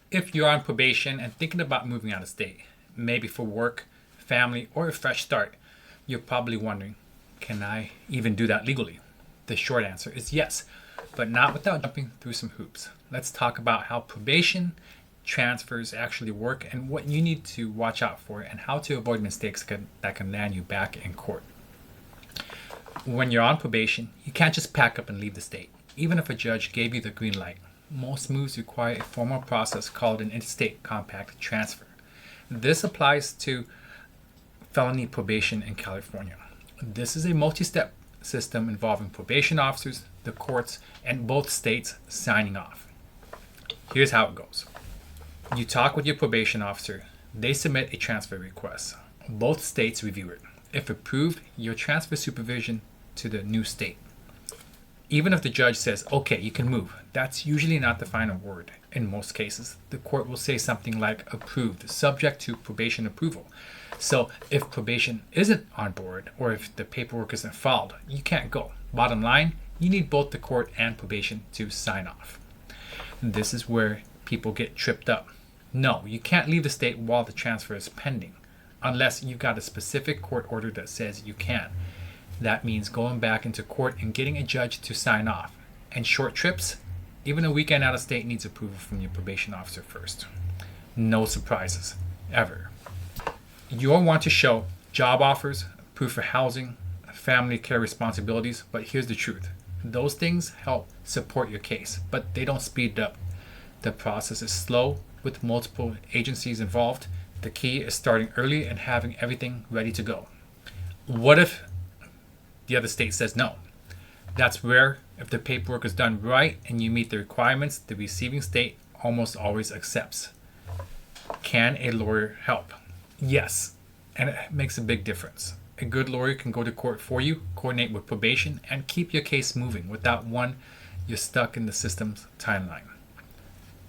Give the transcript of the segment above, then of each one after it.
If you're on probation and thinking about moving out of state, maybe for work, family, or a fresh start, you're probably wondering, can I even do that legally? The short answer is yes, but not without jumping through some hoops. Let's talk about how probation transfers actually work and what you need to watch out for and how to avoid mistakes that can land you back in court. When you're on probation, you can't just pack up and leave the state, even if a judge gave you the green light. Most moves require a formal process called an interstate compact transfer. This applies to felony probation in California. This is a multi-step system involving probation officers, the courts, and both states signing off. Here's how it goes. You talk with your probation officer. They submit a transfer request. Both states review it. If approved, you'll transfer supervision to the new state. Even if the judge says, okay, you can move, that's usually not the final word. In most cases, the court will say something like approved, subject to probation approval. So if probation isn't on board or if the paperwork isn't filed, you can't go. Bottom line, you need both the court and probation to sign off. This is where people get tripped up. No, you can't leave the state while the transfer is pending, unless you've got a specific court order that says you can. That means going back into court and getting a judge to sign off. And short trips, even a weekend out of state needs approval from your probation officer first. No surprises, ever. You'll want to show job offers, proof of housing, family care responsibilities, but here's the truth. Those things help support your case, but they don't speed it up. The process is slow with multiple agencies involved. The key is starting early and having everything ready to go. What if the other state says no? That's rare. If the paperwork is done right and you meet the requirements, the receiving state almost always accepts. Can a lawyer help? Yes, and it makes a big difference. A good lawyer can go to court for you, coordinate with probation, and keep your case moving. Without one, you're stuck in the system's timeline.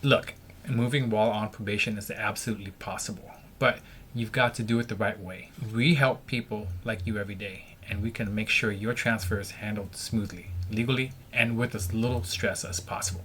Look, moving while on probation is absolutely possible, but you've got to do it the right way. We help people like you every day, and we can make sure your transfer is handled smoothly, legally, and with as little stress as possible.